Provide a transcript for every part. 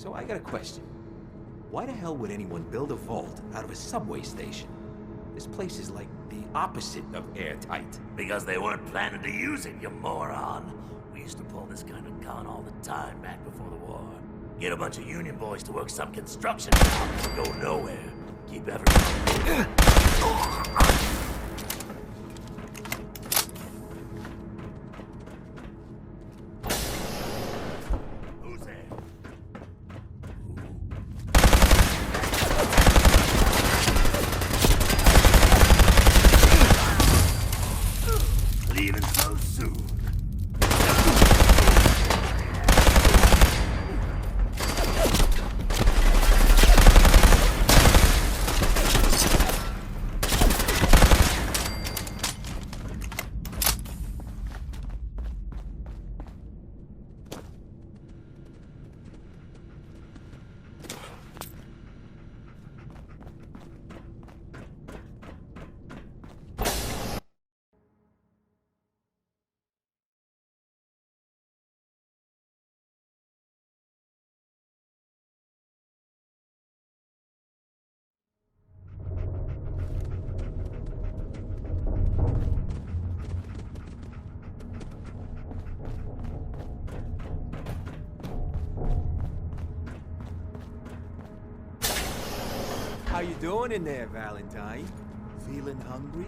So I got a question. Why the hell would anyone build a vault out of a subway station? This place is like the opposite of airtight. Because they weren't planning to use it, you moron. We used to pull this kind of gun all the time back before the war. Get a bunch of union boys to work some construction job, go nowhere. Keep everyone. Who's there? Leaving so soon. How you doing in there, Valentine? Feeling hungry?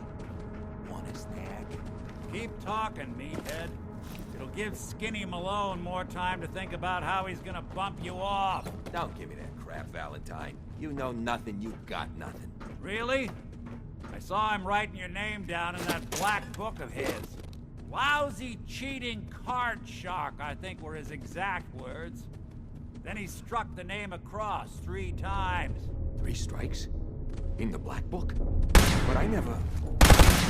Want a snack? Keep talking, meathead. It'll give Skinny Malone more time to think about how he's gonna bump you off. Don't give me that crap, Valentine. You know nothing, you got nothing. Really? I saw him writing your name down in that black book of his. Lousy, cheating card shark, I think were his exact words. Then he struck the name across 3 times. 3 strikes? In the black book? But I never...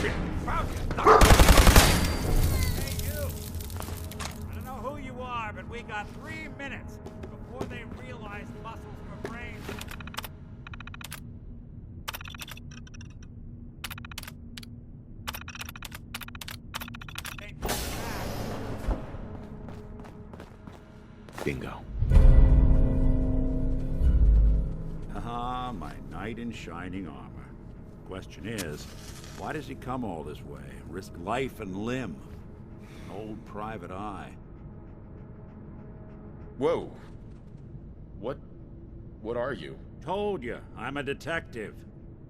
Shit! Found you! Hey, you! I don't know who you are, but we got 3 minutes before they realize muscles for brains. Hey, back. Bingo. Ah, my knight in shining armor. Question is, why does he come all this way? Risk life and limb? An old private eye. Whoa. What are you? Told you, I'm a detective.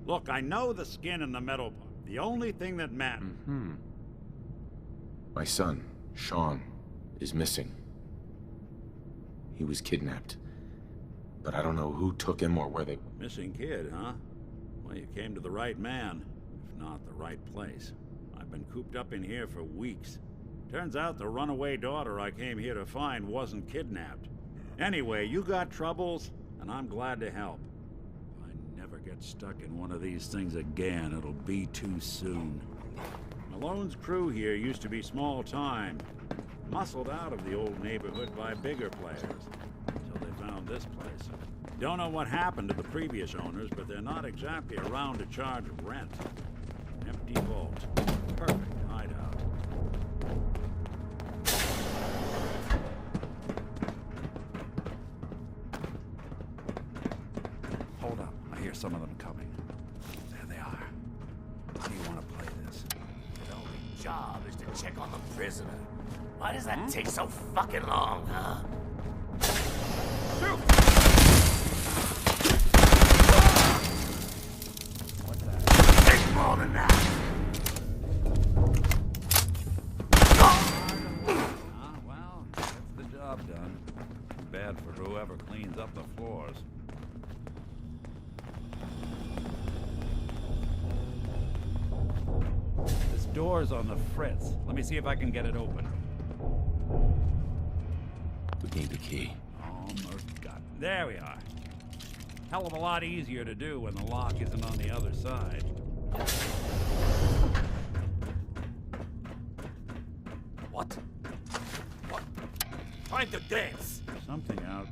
Look, I know the skin and the metal part. The only thing that matters. My son, Sean, is missing. He was kidnapped. But I don't know who took him or where they... Missing kid, huh? Well, you came to the right man, if not the right place. I've been cooped up in here for weeks. Turns out the runaway daughter I came here to find wasn't kidnapped. Anyway, you got troubles, and I'm glad to help. If I never get stuck in one of these things again, it'll be too soon. Malone's crew here used to be small time, muscled out of the old neighborhood by bigger players. So they found this place. Don't know what happened to the previous owners, but they're not exactly around to charge rent. Empty vault. Perfect hideout. Hold up. I hear some of them coming. There they are. How do you want to play this? The only job is to check on the prisoner. Why does that take so fucking long, huh? Shoot! What's that? Take more than that! Well, that's the job done. Bad for whoever cleans up the floors. This door's on the fritz. Let me see if I can get it open. We need the key. Almost got it. There we are. Hell of a lot easier to do when the lock isn't on the other side. What? What? Time to dance! Something out.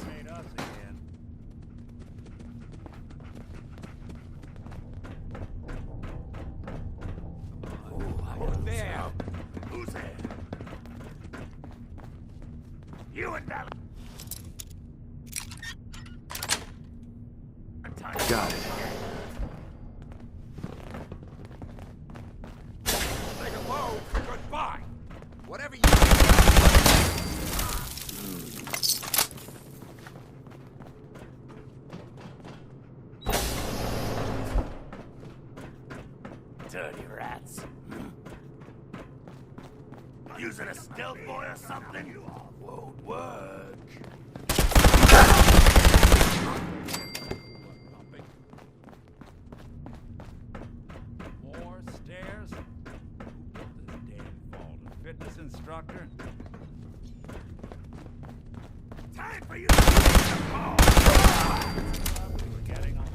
Made us again. Ooh, I got there. Who's there? You and Valentine. Got it. Say hello, goodbye. Whatever you... Dirty rats. Using a stealth boy or something? Won't work. More stairs? Who built this damn vault? A fitness instructor? Time for you to use the ball! We're getting along.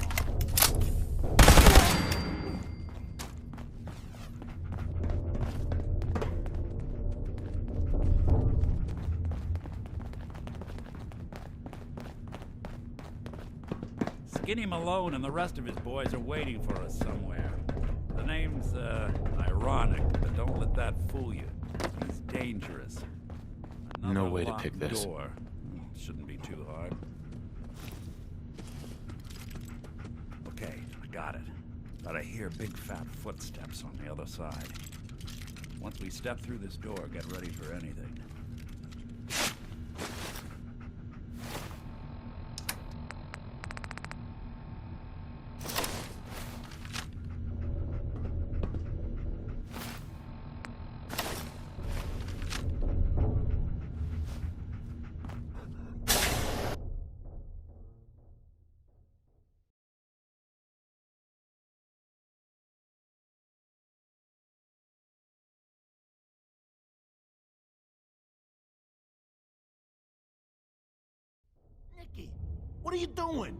Skinny Malone and the rest of his boys are waiting for us somewhere. The name's, ironic, but don't let that fool you. He's dangerous. No way to locked pick this. door. Shouldn't be too hard. Okay, I got it. But I hear big fat footsteps on the other side. Once we step through this door, get ready for anything. Nicky, what are you doing?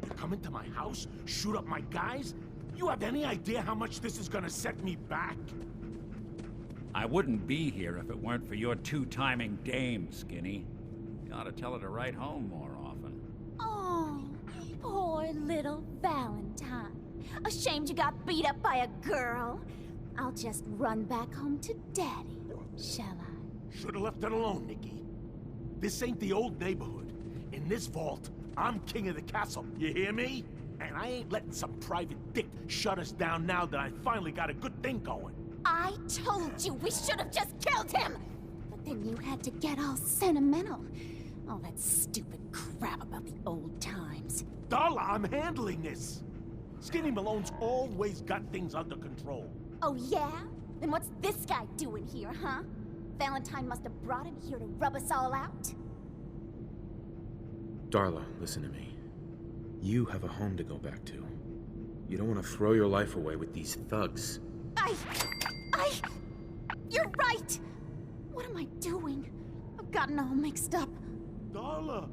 You come into my house, shoot up my guys? You have any idea how much this is gonna set me back? I wouldn't be here if it weren't for your two-timing dame, Skinny. You ought to tell her to write home more often. Oh, poor little Valentine. Ashamed you got beat up by a girl? I'll just run back home to Daddy, shall I? Should've left it alone, Nicky. This ain't the old neighborhood. In this vault, I'm king of the castle, you hear me? And I ain't letting some private dick shut us down now that I finally got a good thing going. I told you we should have just killed him! But then you had to get all sentimental. All that stupid crap about the old times. Darla, I'm handling this. Skinny Malone's always got things under control. Oh yeah? Then what's this guy doing here, huh? Valentine must have brought him here to rub us all out? Darla, listen to me. You have a home to go back to. You don't want to throw your life away with these thugs. You're right! What am I doing? I've gotten all mixed up. Darla,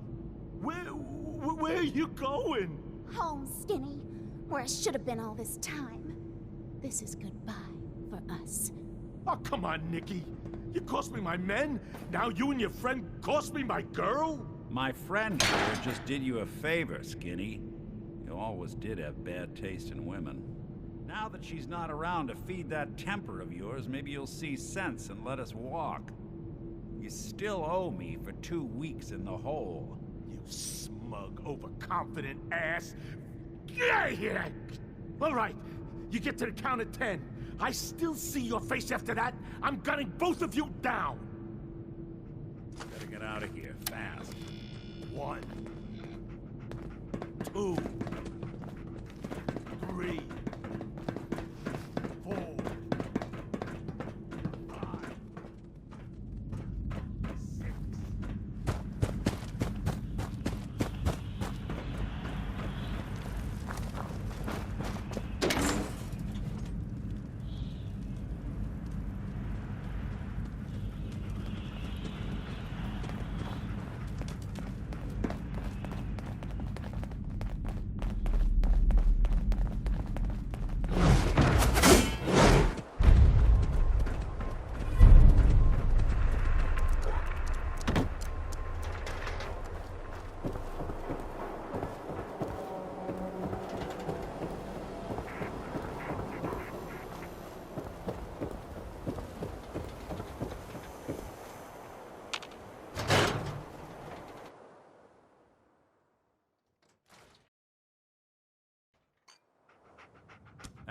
where are you going? Home, Skinny, where I should have been all this time. This is goodbye for us. Oh, come on, Nicky. You cost me my men, now you and your friend cost me my girl? My friend here just did you a favor, Skinny. You always did have bad taste in women. Now that she's not around to feed that temper of yours, maybe you'll see sense and let us walk. You still owe me for 2 weeks in the hole. You smug, overconfident ass. Get out of here! All right, you get to the count of 10. I still see your face after that. I'm gunning both of you down. Better get out of here, fast. 1, 2, 3, 4, 5, 6.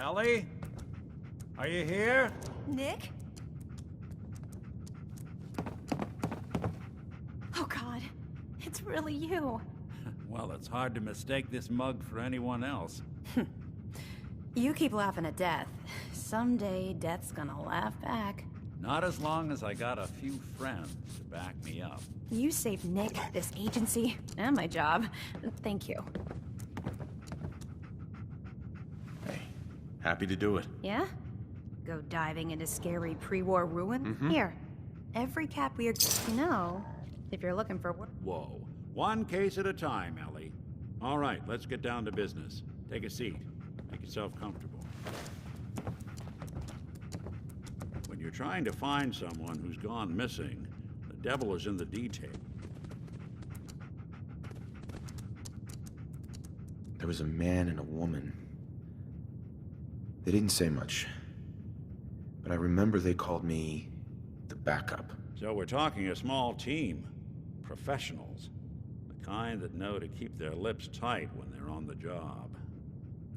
Ellie? Are you here? Nick? Oh God, it's really you. Well, it's hard to mistake this mug for anyone else. You keep laughing at death. Someday, death's gonna laugh back. Not as long as I got a few friends to back me up. You saved Nick, this agency, and my job. Thank you. Hey, happy to do it. Yeah? Go diving into scary pre-war ruin? Here. Every cap we know, if you're looking for work. Whoa. One case at a time, Ellie. All right, let's get down to business. Take a seat. Make yourself comfortable. When you're trying to find someone who's gone missing, the devil is in the detail. There was a man and a woman. They didn't say much. But I remember they called me the backup. So we're talking a small team. Professionals. The kind that know to keep their lips tight when they're on the job.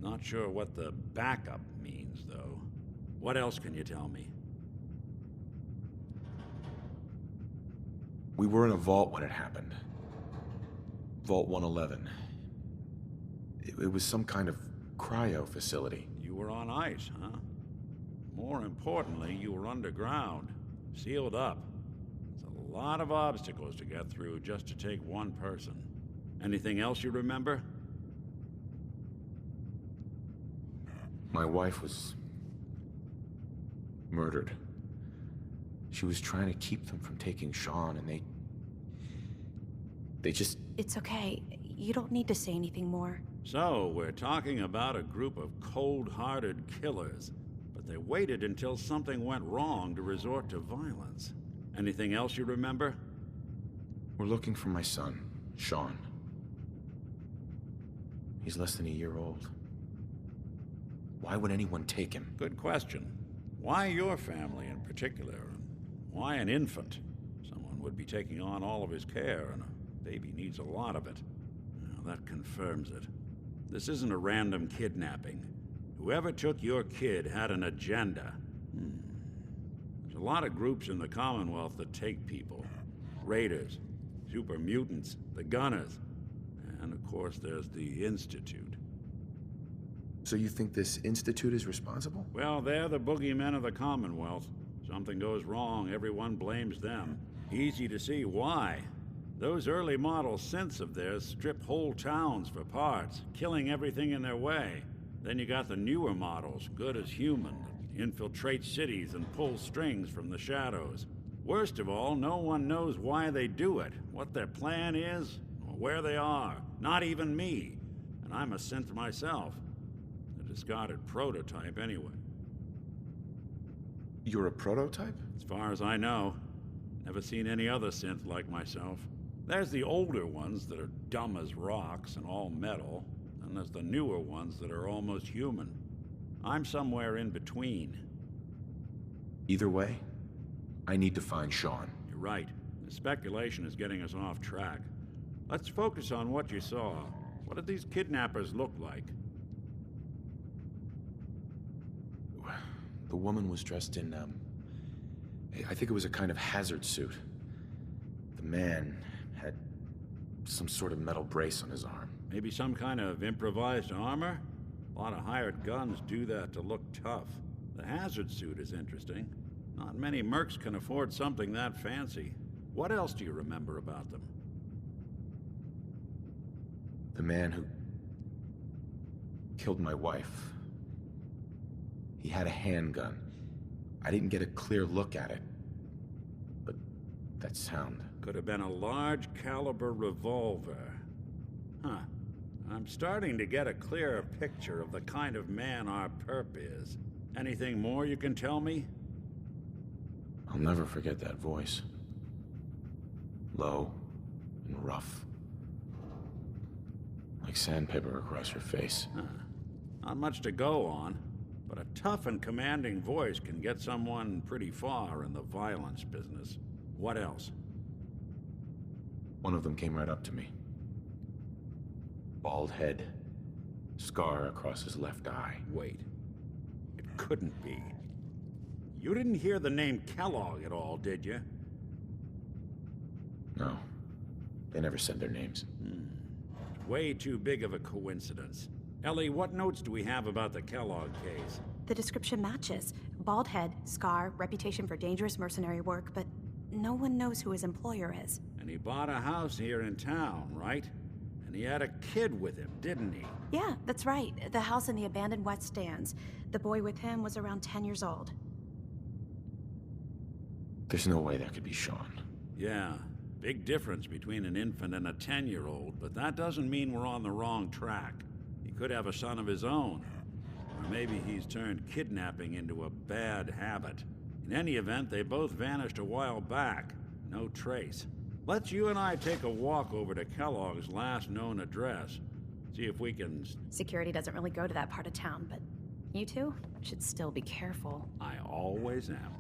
Not sure what the backup means, though. What else can you tell me? We were in a vault when it happened. Vault 111. It was some kind of cryo facility. You were on ice, huh? More importantly, you were underground. Sealed up. It's a lot of obstacles to get through just to take one person. Anything else you remember? My wife was murdered. She was trying to keep them from taking Sean, and they just... It's okay. You don't need to say anything more. So, we're talking about a group of cold-hearted killers, but they waited until something went wrong to resort to violence. Anything else you remember? We're looking for my son, Sean. He's less than a year old. Why would anyone take him? Good question. Why your family in particular? Why an infant? Someone would be taking on all of his care, and a baby needs a lot of it. Now, that confirms it. This isn't a random kidnapping. Whoever took your kid had an agenda. There's a lot of groups in the Commonwealth that take people. Raiders, super mutants, the Gunners, and of course there's the Institute. So you think this Institute is responsible? Well, they're the boogeymen of the Commonwealth. Something goes wrong, everyone blames them. Easy to see why. Those early model synths of theirs strip whole towns for parts, killing everything in their way. Then you got the newer models, good as human, that infiltrate cities and pull strings from the shadows. Worst of all, no one knows why they do it, what their plan is, or where they are. Not even me. And I'm a synth myself. A discarded prototype anyway. You're a prototype? As far as I know. Never seen any other synth like myself. There's the older ones that are dumb as rocks and all metal, and there's the newer ones that are almost human. I'm somewhere in between. Either way, I need to find Sean. You're right. The speculation is getting us off track. Let's focus on what you saw. What did these kidnappers look like? The woman was dressed in, I think it was a kind of hazard suit. The man had some sort of metal brace on his arm. Maybe some kind of improvised armor? A lot of hired guns do that to look tough. The hazard suit is interesting. Not many mercs can afford something that fancy. What else do you remember about them? The man who killed my wife. He had a handgun. I didn't get a clear look at it. But that sound... Could have been a large caliber revolver. Huh. I'm starting to get a clearer picture of the kind of man our perp is. Anything more you can tell me? I'll never forget that voice. Low and rough. Like sandpaper across your face. Huh. Not much to go on, but a tough and commanding voice can get someone pretty far in the violence business. What else? One of them came right up to me. Bald head. Scar across his left eye. Wait. couldn't be. You didn't hear the name Kellogg at all, did you? No. They never said their names. Way too big of a coincidence. Ellie, what notes do we have about the Kellogg case? The description matches. Bald head, scar, reputation for dangerous mercenary work, but no one knows who his employer is. And he bought a house here in town, right? And he had a kid with him, didn't he? Yeah, that's right. The house in the abandoned West Stands. The boy with him was around 10 years old. There's no way that could be Sean. Yeah, big difference between an infant and a 10-year-old, but that doesn't mean we're on the wrong track. He could have a son of his own. Or maybe he's turned kidnapping into a bad habit. In any event, they both vanished a while back. No trace. Let's you and I take a walk over to Kellogg's last known address. See if we can... Security doesn't really go to that part of town, but you two should still be careful. I always am.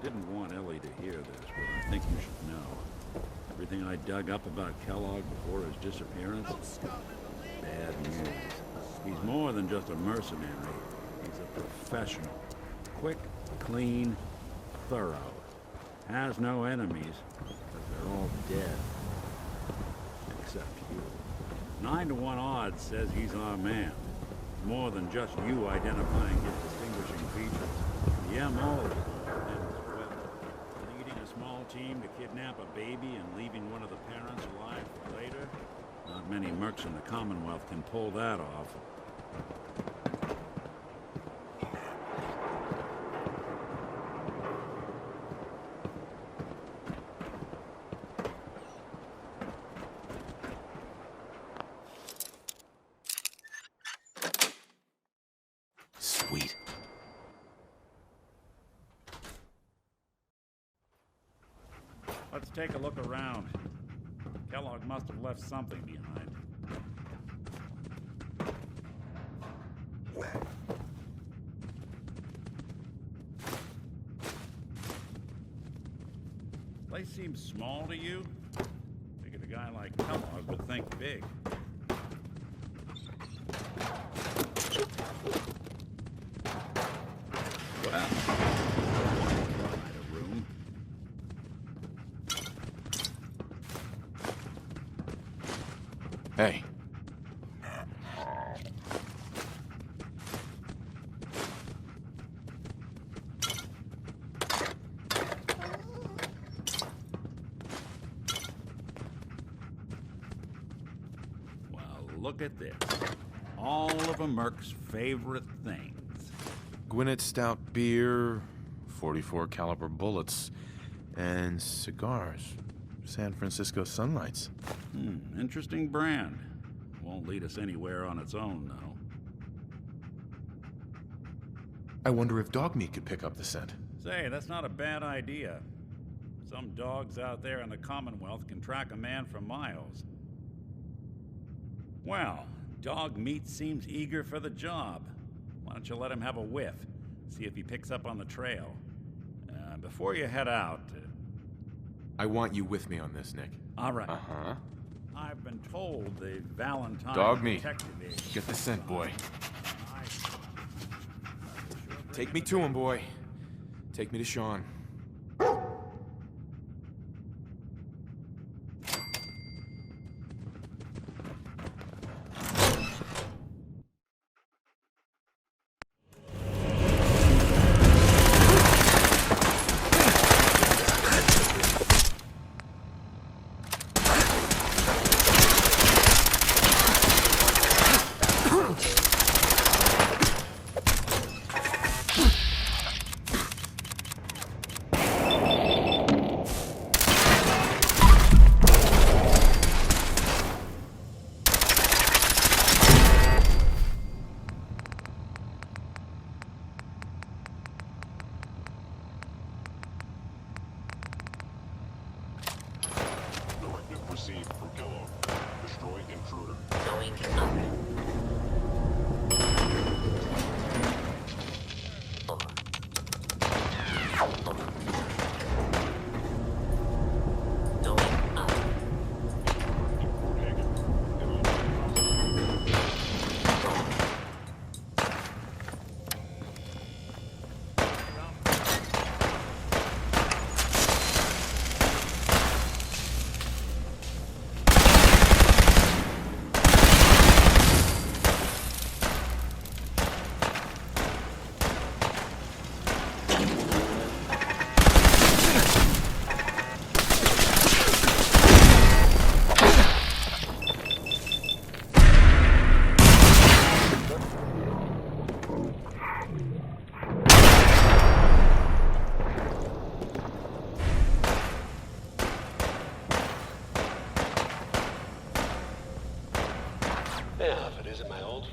Didn't want Ellie to hear this, but I think you should know. Everything I dug up about Kellogg before his disappearance? Bad news. He's more than just a mercenary. He's a professional. Quick, clean, thorough. Has no enemies, but they're all dead. Except you. 9 to 1 odds says he's our man. More than just you identifying his distinguishing features. The M.O. Leading a small team to kidnap a baby and leaving one of the parents alive for later? Not many mercs in the Commonwealth can pull that off. Sweet. Let's take a look around. Kellogg must have left something behind. Place seems small to you? Figured a guy like Kellogg would think big. Well, quite a room. Hey. Well, look at this. All of a merc's favorite things. Gwinnett Stout beer, 44 caliber bullets, and cigars. San Francisco Sunlights. Interesting brand. Won't lead us anywhere on its own, though. I wonder if dog meat could pick up the scent. Say, that's not a bad idea. Some dogs out there in the Commonwealth can track a man for miles. Well, dog meat seems eager for the job. Why don't you let him have a whiff? See if he picks up on the trail. Before you head out... I want you with me on this, Nick. All right. Uh-huh. I've been told the Valentine Dog meat. detective is... Get the scent, boy. Take me to him, boy. Take me to Sean.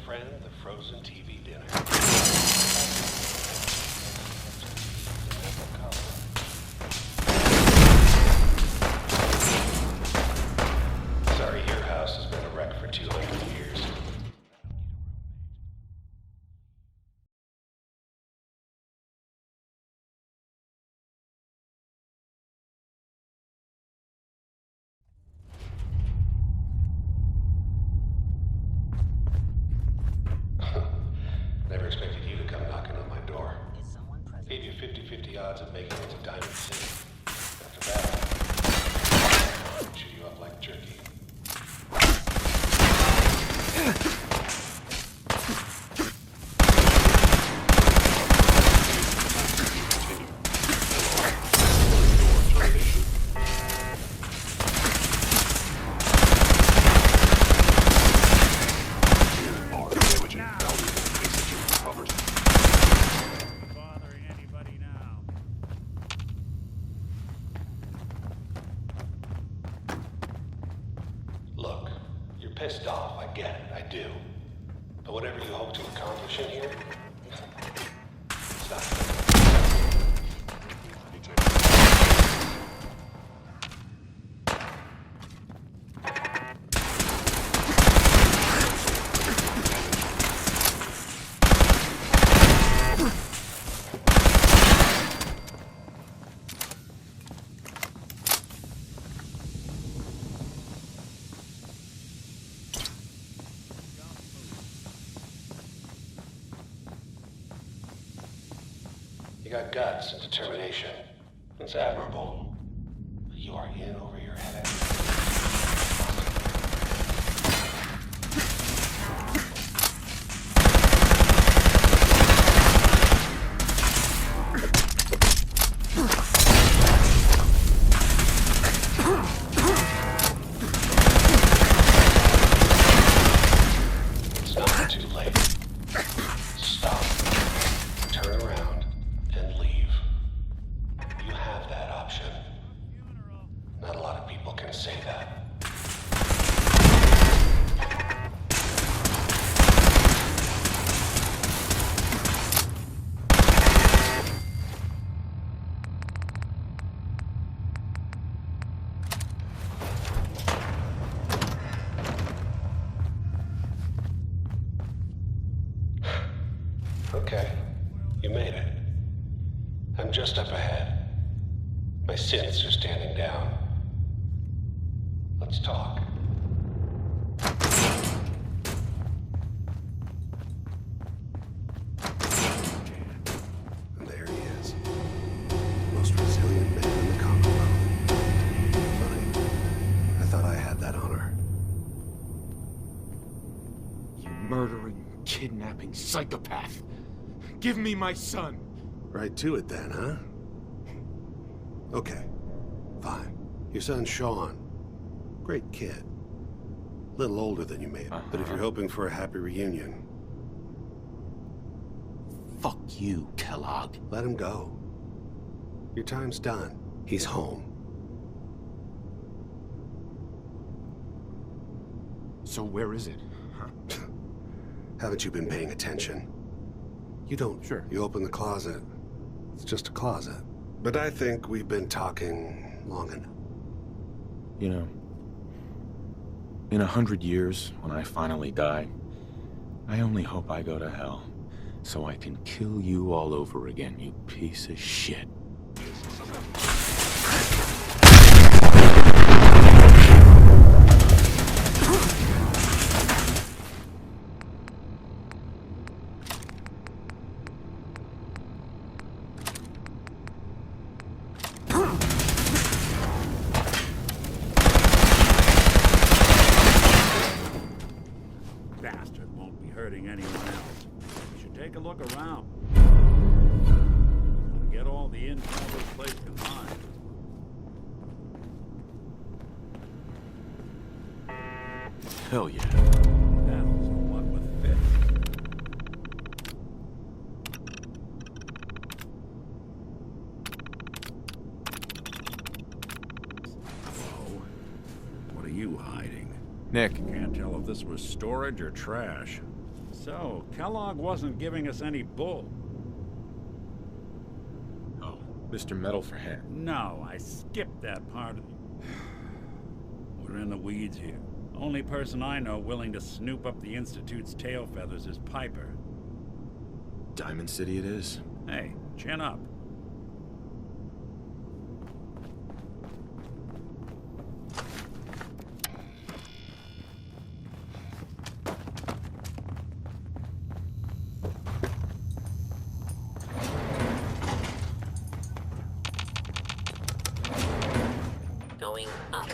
friend the frozen TV dinner. Sorry, your house has been a wreck for 200 years. Never expected you to come knocking on my door. Gave you 50-50 odds of making it to Diamond City. After that, I'll chew you up like jerky. Look, you're pissed off, I get it, I do. But whatever you hope to accomplish in here, it's not You got guts and determination. It's admirable. But you are in over your head. It's not too late. Stop. Turn around. And leave. You have that option. Not a lot of people can say that. Okay, you made it. I'm just up ahead. My synths are standing down. Let's talk. And there he is. Most resilient man in the Commonwealth. Funny. I thought I had that honor. You murdering, kidnapping psychopath! Give me my son! Right to it then, huh? Okay, fine. Your son's Sean. Great kid. Little older than you made, but if you're hoping for a happy reunion... Fuck you, Kellogg. Let him go. Your time's done. He's home. So where is it? Huh? Haven't you been paying attention? You don't. Sure. You open the closet. It's just a closet. But I think we've been talking long enough. You know, in 100 years, when I finally die, I only hope I go to hell, so I can kill you all over again, you piece of shit. Bastard won't be hurting anyone else. You should take a look around. Get all the intel this place can hide. Hell yeah. That was what with fit. Hello? What are you hiding? Nick. Can't tell if this was storage or trash. So, Kellogg wasn't giving us any bull. Oh, Mr. Metal for Hand. No, I skipped that part. We're in the weeds here. Only person I know willing to snoop up the Institute's tail feathers is Piper. Diamond City it is. Hey, chin up. Going up.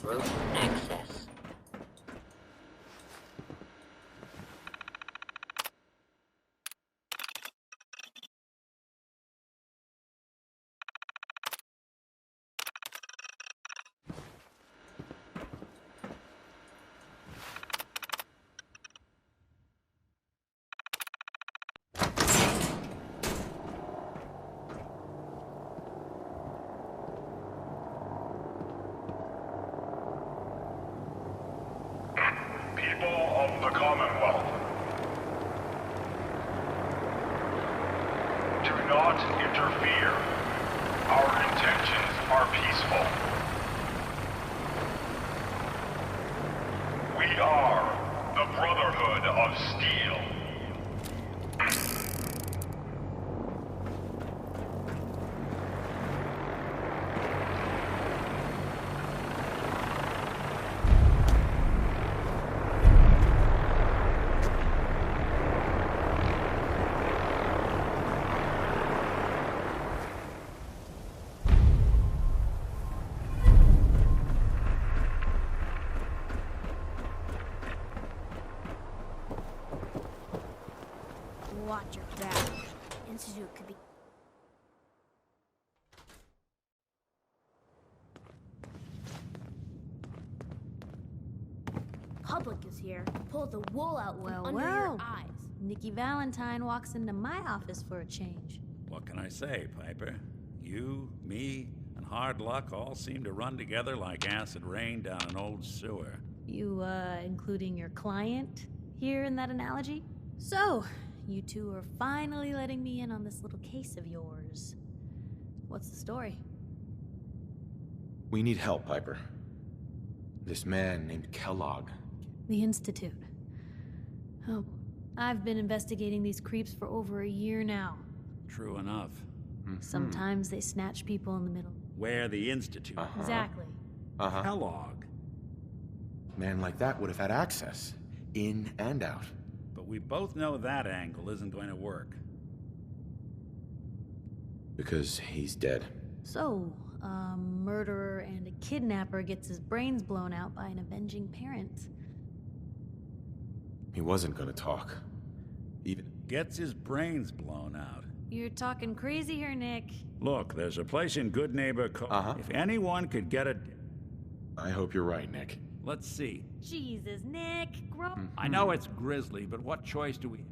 Room access. People of the Commonwealth, do not interfere. Our intentions are peaceful. We are the Brotherhood of Steel. Watch your back. Institute could be. Public is here. Pull the wool out from under your eyes. Nikki Valentine walks into my office for a change. What can I say, Piper? You, me, and hard luck all seem to run together like acid rain down an old sewer. You, including your client here in that analogy? So, you two are finally letting me in on this little case of yours. What's the story? We need help, Piper. This man named Kellogg. The Institute. Oh, I've been investigating these creeps for over a year now. True enough. Sometimes they snatch people in the middle. Where the Institute? Exactly. Kellogg. Man like that would have had access, in and out. But we both know that angle isn't going to work. Because he's dead. So, a murderer and a kidnapper gets his brains blown out by an avenging parent. He wasn't gonna talk. Even... Gets his brains blown out. You're talking crazy here, Nick. Look, there's a place in Good Neighbor called... If anyone could get a... I hope you're right, Nick. Let's see. Jesus, Nick, grow... I know it's grisly, but what choice do we...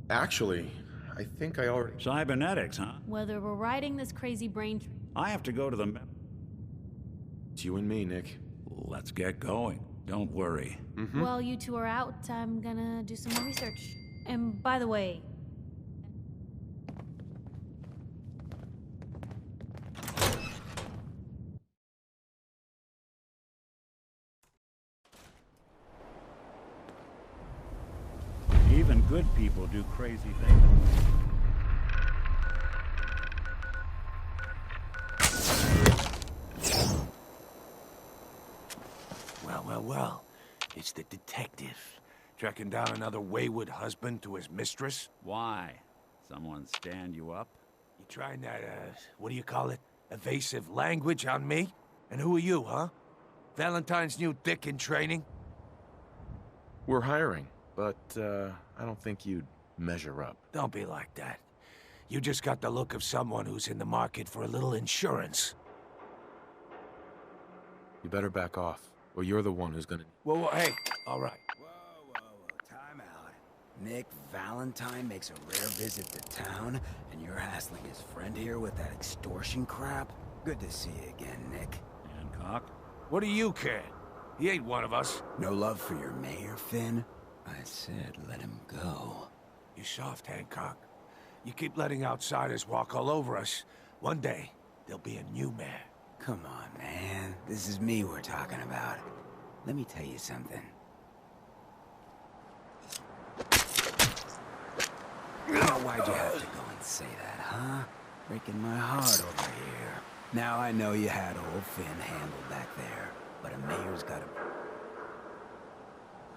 Actually, I think I already... Cybernetics, huh? Whether we're riding this crazy brain train... I have to go to the... It's you and me, Nick. Let's get going. Don't worry. While you two are out, I'm gonna do some more research. And by the way... Even good people do crazy things. Well. It's the detective. Tracking down another wayward husband to his mistress. Why? Someone stand you up? You trying that, what do you call it? Evasive language on me? And who are you, huh? Valentine's new dick in training? We're hiring, but I don't think you'd measure up. Don't be like that. You just got the look of someone who's in the market for a little insurance. You better back off, or you're the one who's gonna... Whoa, hey, all right. Whoa, time out. Nick Valentine makes a rare visit to town, and you're hassling his friend here with that extortion crap? Good to see you again, Nick. Hancock? What do you care? He ain't one of us. No love for your mayor, Finn? I said let him go. You soft, Hancock. You keep letting outsiders walk all over us. One day, there'll be a new mayor. Come on, man. This is me we're talking about. Let me tell you something. Oh, why'd you have to go and say that, huh? Breaking my heart over here. Now I know you had old Finn handled back there, but a mayor's gotta...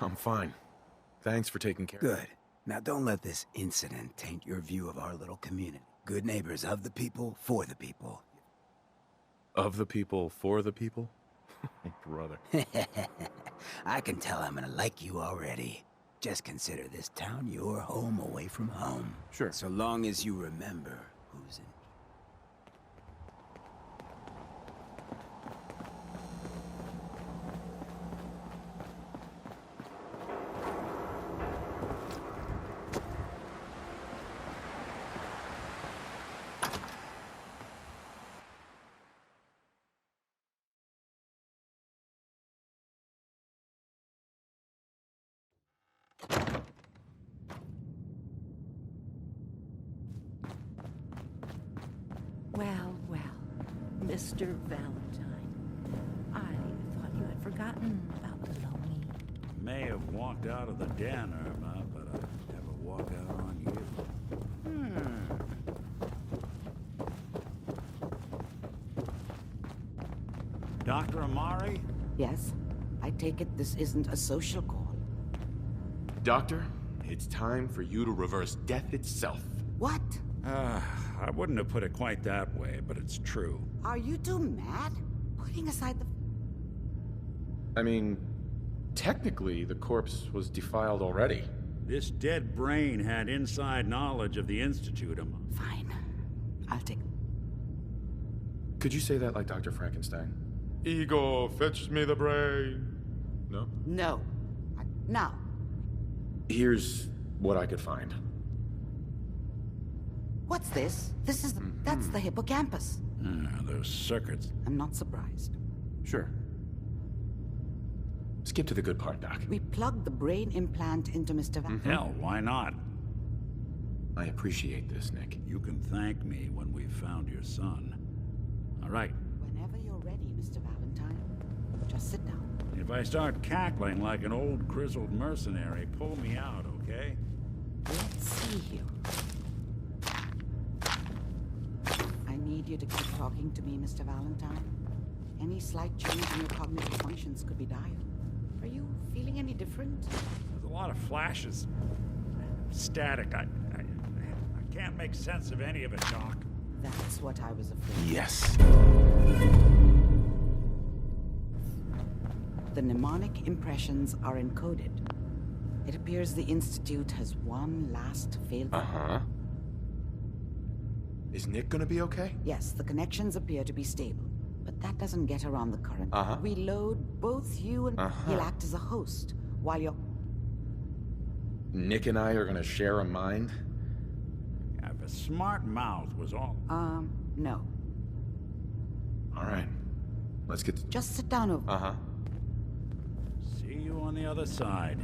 I'm fine. Thanks for taking care of Good. Now don't let this incident taint your view of our little community. Good neighbors of the people, for the people. Of the people, for the people? Brother. I can tell I'm gonna like you already. Just consider this town your home away from home. Sure. So long as you remember who's in... Well, Mr. Valentine. I thought you had forgotten about little me. May have walked out of the den, Irma, but I'd never walk out on you. Dr. Amari? Yes? I take it this isn't a social call. Doctor, it's time for you to reverse death itself. What? I wouldn't have put it quite that way, but it's true. Are you two mad? Putting aside the... I mean, technically, the corpse was defiled already. This dead brain had inside knowledge of the Institute. Fine. I'll take... Could you say that like Dr. Frankenstein? Ego, fetch me the brain. No? No. Now. Here's what I could find. What's this? This is... That's the hippocampus. Those circuits. I'm not surprised. Sure. Skip to the good part, Doc. We plugged the brain implant into Mr. Hell, why not? I appreciate this, Nick. You can thank me when we've found your son. All right. Whenever you're ready, Mr. Valentine. Just sit down. If I start cackling like an old grizzled mercenary, pull me out, okay? Let's see here. I need you to keep talking to me, Mr. Valentine. Any slight change in your cognitive functions could be dire. Are you feeling any different? There's a lot of flashes. Static. I can't make sense of any of it, Doc. That's what I was afraid of. Yes. The mnemonic impressions are encoded. It appears the Institute has one last failed... Uh-huh. Is Nick gonna be okay? Yes, the connections appear to be stable. But that doesn't get around the current. We load both you and... He'll act as a host, while you're... Nick and I are gonna share a mind? If a smart mouth was all... no. Alright. Let's get to... Just sit down over... See you on the other side.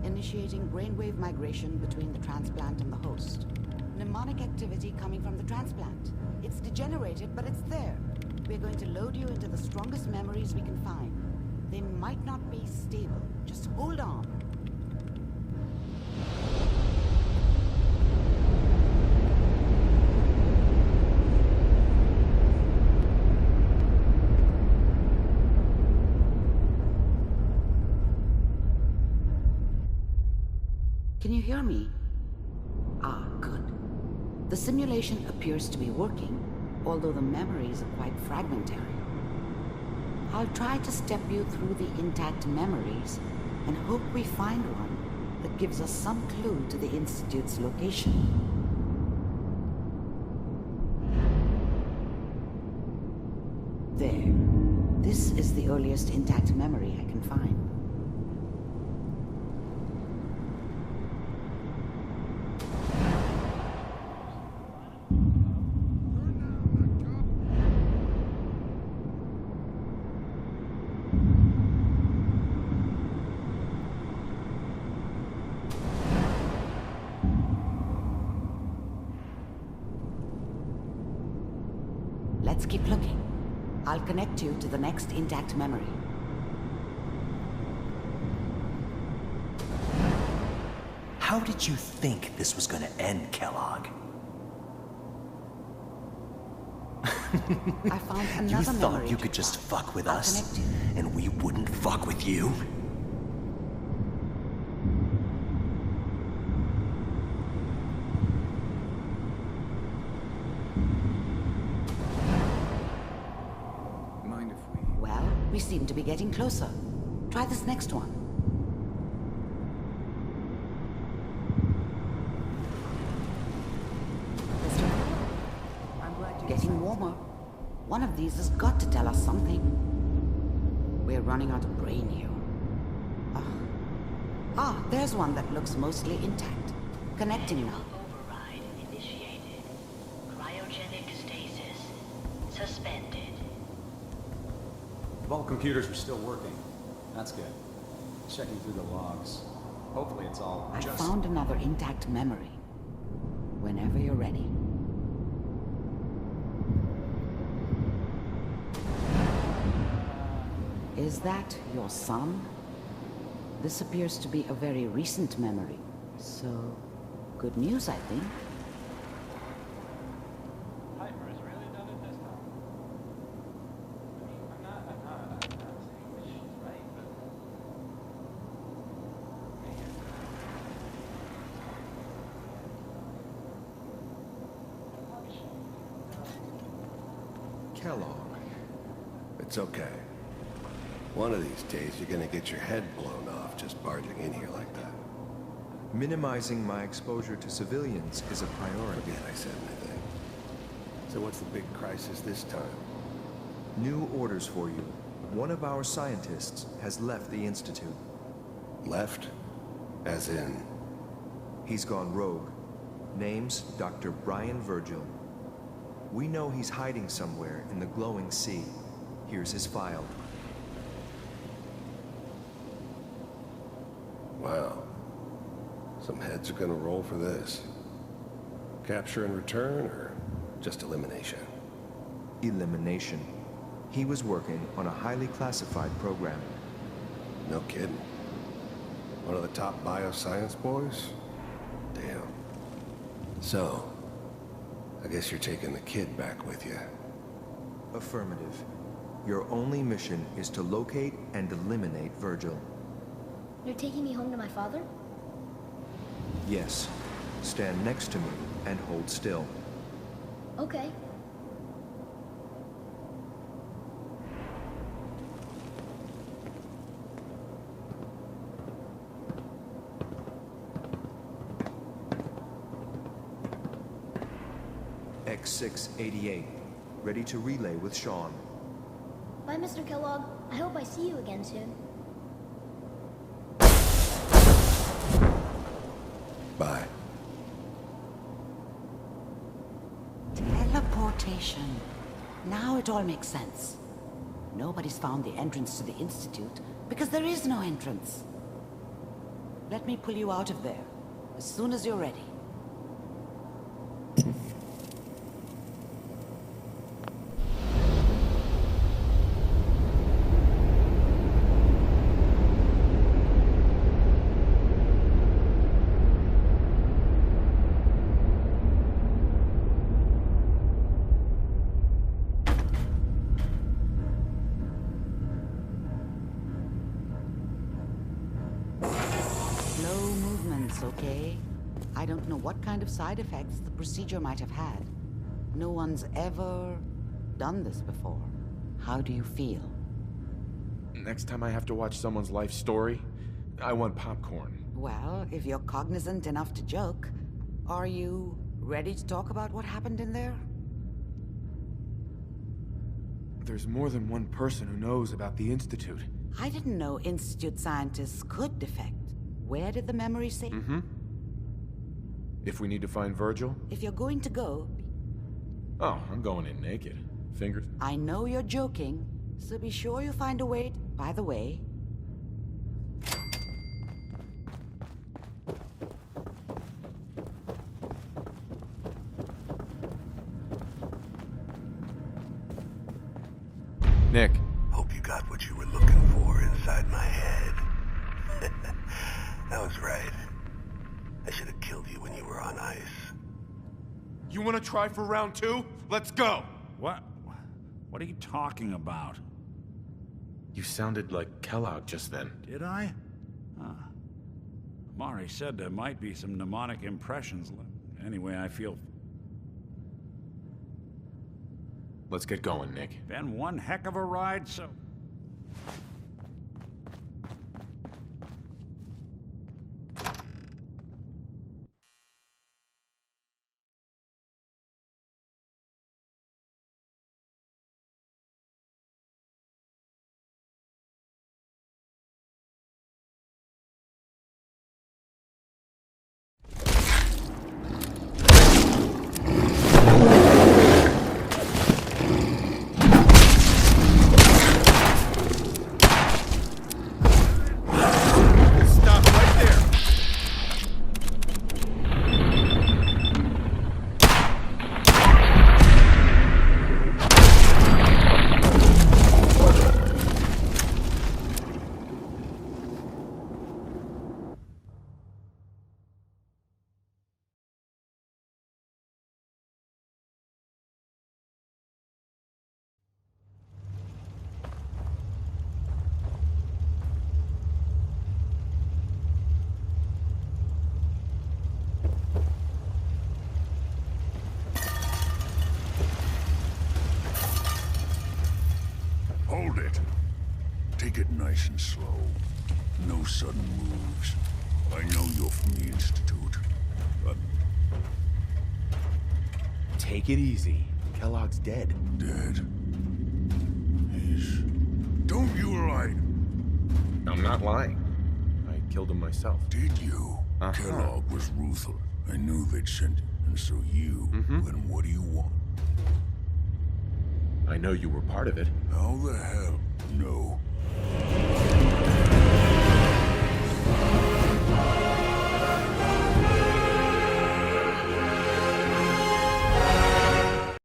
Initiating brainwave migration between the transplant and the host. Mnemonic activity coming from the transplant. It's degenerated, but it's there. We're going to load you into the strongest memories we can find. They might not be stable. Just hold on. Can you hear me? Ah, good. The simulation appears to be working, although the memories are quite fragmentary. I'll try to step you through the intact memories and hope we find one that gives us some clue to the Institute's location. There. This is the earliest intact memory I can find. Let's keep looking. I'll connect you to the next intact memory. How did you think this was gonna end, Kellogg? I found another You thought memory you could just fuck with I'll us, connect you. and we wouldn't fuck with you? Mind if we... Well, we seem to be getting closer. Try this next one. I'm glad you... Getting warmer. One of these has got to tell us something. We're running out of brain here. There's one that looks mostly intact. Connecting now. Override initiated. Cryogenic stasis suspended. Vault computers are still working. That's good. Checking through the logs. Hopefully it's all I just... found another intact memory. Whenever you're ready. Is that your son? This appears to be a very recent memory. So, good news, I think. Kellogg. It's okay. One of these days, you're gonna get your head blown off just barging in here like that. Minimizing my exposure to civilians is a priority. Forget I said anything. So what's the big crisis this time? New orders for you. One of our scientists has left the Institute. Left? As in? He's gone rogue. Name's Dr. Brian Virgil. We know he's hiding somewhere in the glowing sea. Here's his file. Wow. Some heads are gonna roll for this. Capture and return, or just elimination? Elimination. He was working on a highly classified program. No kidding. One of the top bioscience boys? Damn. So, I guess you're taking the kid back with you. Affirmative. Your only mission is to locate and eliminate Virgil. You're taking me home to my father? Yes. Stand next to me and hold still. Okay. X688. Ready to relay with Sean. Bye, Mr. Kellogg. I hope I see you again soon. Bye. Teleportation. Now it all makes sense. Nobody's found the entrance to the Institute because there is no entrance. Let me pull you out of there as soon as you're ready. No movements, okay? I don't know what kind of side effects the procedure might have had. No one's ever done this before. How do you feel? Next time I have to watch someone's life story, I want popcorn. Well, if you're cognizant enough to joke, are you ready to talk about what happened in there? There's more than one person who knows about the Institute. I didn't know Institute scientists could defect. Where did the memory say? Mm-hmm. If we need to find Virgil? If you're going to go... Oh, I'm going in naked. Fingers... I know you're joking, so be sure you find a way to... By the way... Nick. Hope you got what you were looking for inside my head. That was right. I should have killed you when you were on ice. You want to try for round 2? Let's go! What? What are you talking about? You sounded like Kellogg just then. Did I? Huh. Mari said there might be some mnemonic impressions. Anyway, I feel... Let's get going, Nick. Been one heck of a ride, so... Hold it. Take it nice and slow. No sudden moves. I know you're from the Institute. Take it easy. Kellogg's dead. Dead? Don't you lie. I'm not lying. I killed him myself. Did you? Kellogg was ruthless. I knew they'd sent him. And so you, then what do you want? I know you were part of it. How the hell? No.